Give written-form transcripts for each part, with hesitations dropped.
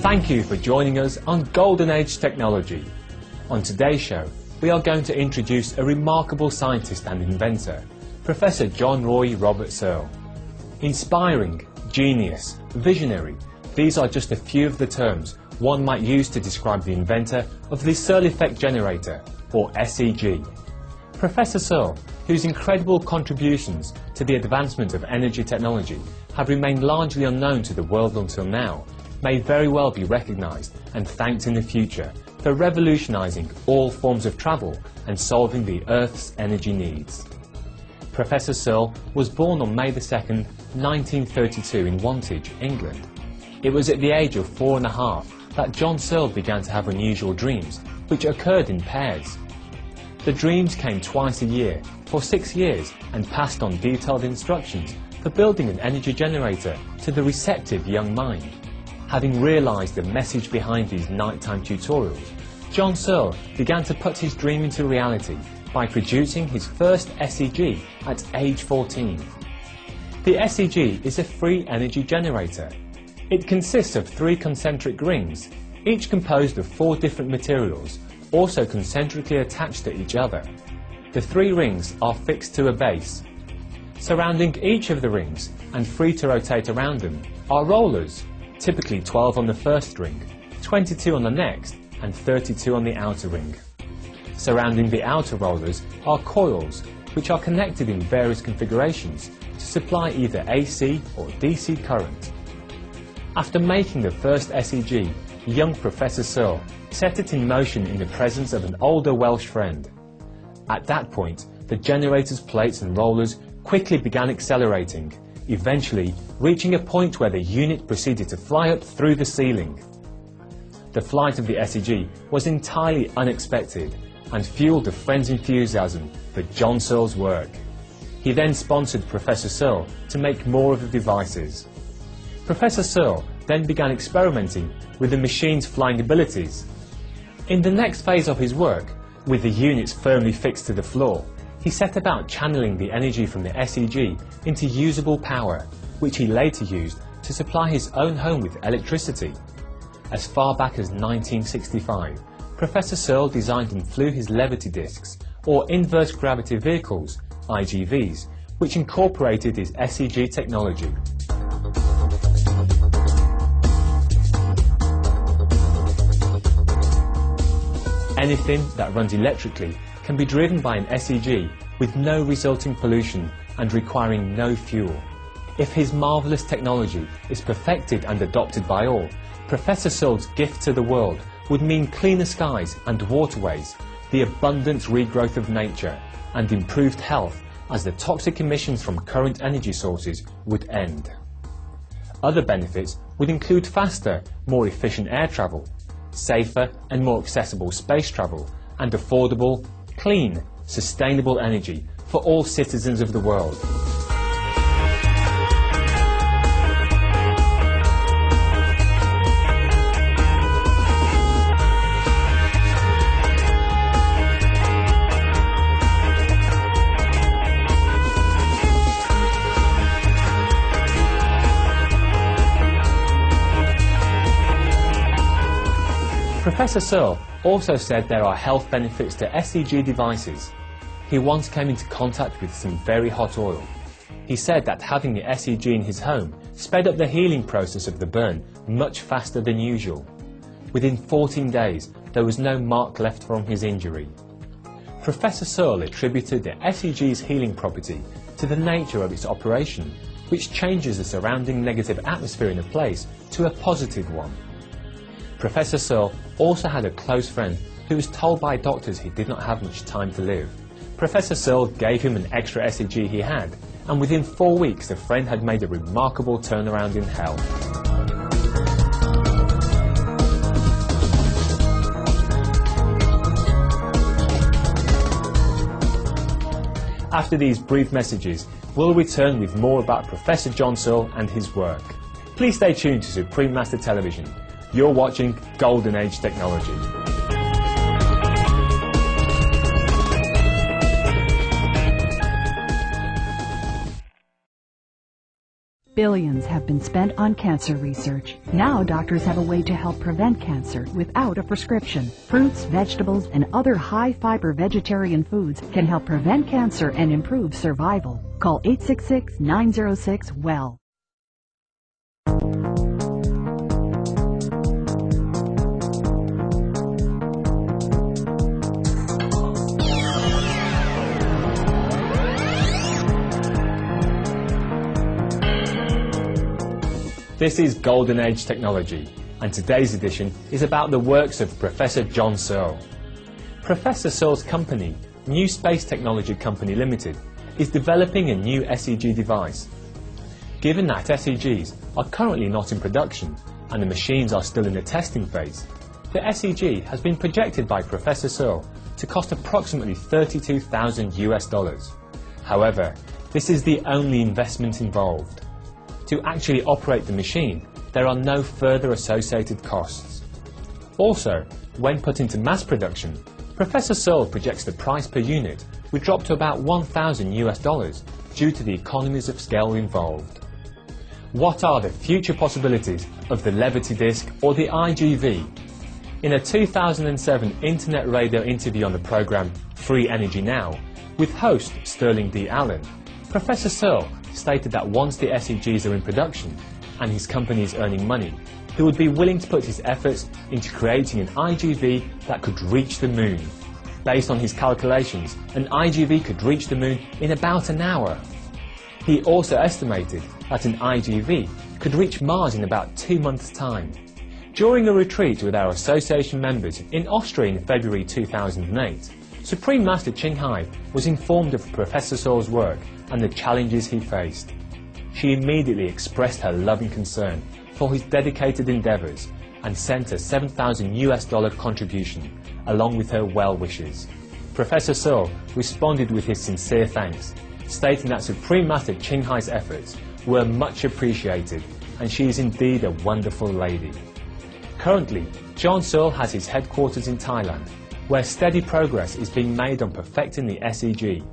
Thank you for joining us on Golden Age Technology. On today's show, we are going to introduce a remarkable scientist and inventor, Professor John Roy Robert Searl. Inspiring, genius, visionary, these are just a few of the terms one might use to describe the inventor of the Searl effect generator, or SEG. Professor Searl, whose incredible contributions to the advancement of energy technology have remained largely unknown to the world until now, may very well be recognized and thanked in the future for revolutionizing all forms of travel and solving the Earth's energy needs. Professor Searl was born on May 2nd, 1932 in Wantage, England. It was at the age of 4.5 that John Searl began to have unusual dreams, which occurred in pairs. The dreams came twice a year for 6 years and passed on detailed instructions for building an energy generator to the receptive young mind. Having realized the message behind these nighttime tutorials, John Searl began to put his dream into reality by producing his first SEG at age 14. The SEG is a free energy generator. It consists of 3 concentric rings, each composed of 4 different materials, also concentrically attached to each other. The 3 rings are fixed to a base. Surrounding each of the rings and free to rotate around them are rollers, typically 12 on the first ring, 22 on the next, and 32 on the outer ring. Surrounding the outer rollers are coils, which are connected in various configurations to supply either AC or DC current. After making the first SEG, young Professor Searl set it in motion in the presence of an older Welsh friend. At that point, the generator's plates and rollers quickly began accelerating, eventually reaching a point where the unit proceeded to fly up through the ceiling. The flight of the SEG was entirely unexpected and fueled a friend's enthusiasm for John Searl's work. He then sponsored Professor Searl to make more of the devices. Professor Searl then began experimenting with the machine's flying abilities. In the next phase of his work, with the units firmly fixed to the floor, he set about channeling the energy from the SEG into usable power, which he later used to supply his own home with electricity. As far back as 1965, Professor Searl designed and flew his levity discs, or inverse gravity vehicles, IGVs, which incorporated his SEG technology. Anything that runs electrically can be driven by an SEG with no resulting pollution and requiring no fuel. If his marvellous technology is perfected and adopted by all, Professor Searl's gift to the world would mean cleaner skies and waterways, the abundant regrowth of nature, and improved health as the toxic emissions from current energy sources would end. Other benefits would include faster, more efficient air travel, safer and more accessible space travel, and affordable, clean, sustainable energy for all citizens of the world. Professor Searl also said there are health benefits to SEG devices. He once came into contact with some very hot oil. He said that having the SEG in his home sped up the healing process of the burn much faster than usual. Within 14 days, there was no mark left from his injury. Professor Searl attributed the SEG's healing property to the nature of its operation, which changes the surrounding negative atmosphere in a place to a positive one. Professor Searl also had a close friend who was told by doctors he did not have much time to live. Professor Searl gave him an extra SEG he had, and within 4 weeks the friend had made a remarkable turnaround in health. After these brief messages, we'll return with more about Professor John Searl and his work. Please stay tuned to Supreme Master Television. You're watching Golden Age Technology. Billions have been spent on cancer research. Now doctors have a way to help prevent cancer without a prescription. Fruits, vegetables, and other high-fiber vegetarian foods can help prevent cancer and improve survival. Call 866-906-WELL. This is Golden Age Technology, and today's edition is about the works of Professor John Searl. Professor Searl's company, New Space Technology Company Limited, is developing a new SEG device. Given that SEGs are currently not in production and the machines are still in the testing phase, the SEG has been projected by Professor Searl to cost approximately $32,000 US. However, this is the only investment involved. To actually operate the machine, there are no further associated costs. Also, when put into mass production, Professor Searl projects the price per unit would drop to about $1,000 US due to the economies of scale involved. What are the future possibilities of the Levity Disk or the IGV? In a 2007 internet radio interview on the program Free Energy Now, with host Sterling D. Allen, Professor Searl stated that once the SEGs are in production and his company is earning money, he would be willing to put his efforts into creating an IGV that could reach the moon. Based on his calculations, an IGV could reach the moon in about an hour. He also estimated that an IGV could reach Mars in about 2 months' time. During a retreat with our association members in Austria in February 2008, Supreme Master Ching Hai was informed of Professor Searl's work and the challenges he faced. She immediately expressed her loving concern for his dedicated endeavours and sent a $7,000 US contribution along with her well wishes. Professor Searl responded with his sincere thanks, stating that Supreme Master Ching Hai's efforts were much appreciated and she is indeed a wonderful lady. Currently, John Searl has his headquarters in Thailand, where steady progress is being made on perfecting the SEG.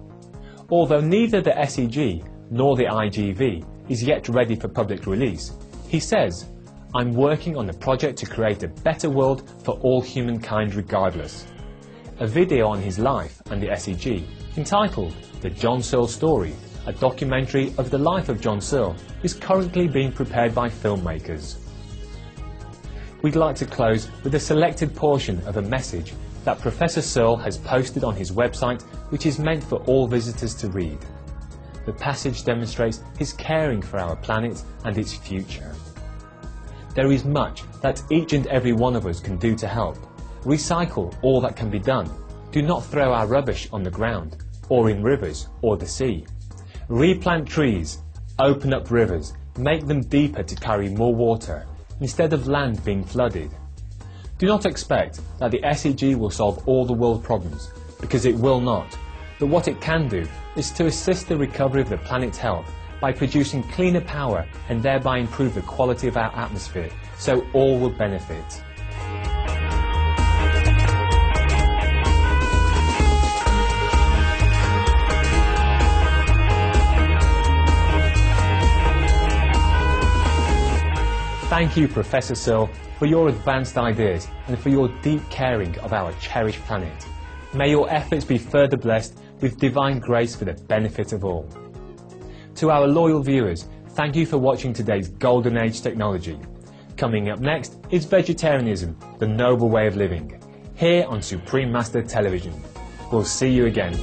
Although neither the SEG nor the IGV is yet ready for public release, he says, "I'm working on a project to create a better world for all humankind regardless." A video on his life and the SEG, entitled The John Searl Story, a documentary of the life of John Searl, is currently being prepared by filmmakers. We'd like to close with a selected portion of a message that Professor Searl has posted on his website, which is meant for all visitors to read. The passage demonstrates his caring for our planet and its future. There is much that each and every one of us can do to help. Recycle all that can be done. Do not throw our rubbish on the ground, or in rivers, or the sea. Replant trees, open up rivers, make them deeper to carry more water, instead of land being flooded. Do not expect that the SEG will solve all the world problems, because it will not. But what it can do is to assist the recovery of the planet's health by producing cleaner power and thereby improve the quality of our atmosphere, so all will benefit. Thank you, Professor Searl, for your advanced ideas and for your deep caring of our cherished planet. May your efforts be further blessed with divine grace for the benefit of all. To our loyal viewers, thank you for watching today's Golden Age Technology. Coming up next is Vegetarianism, the Noble Way of Living, here on Supreme Master Television. We'll see you again.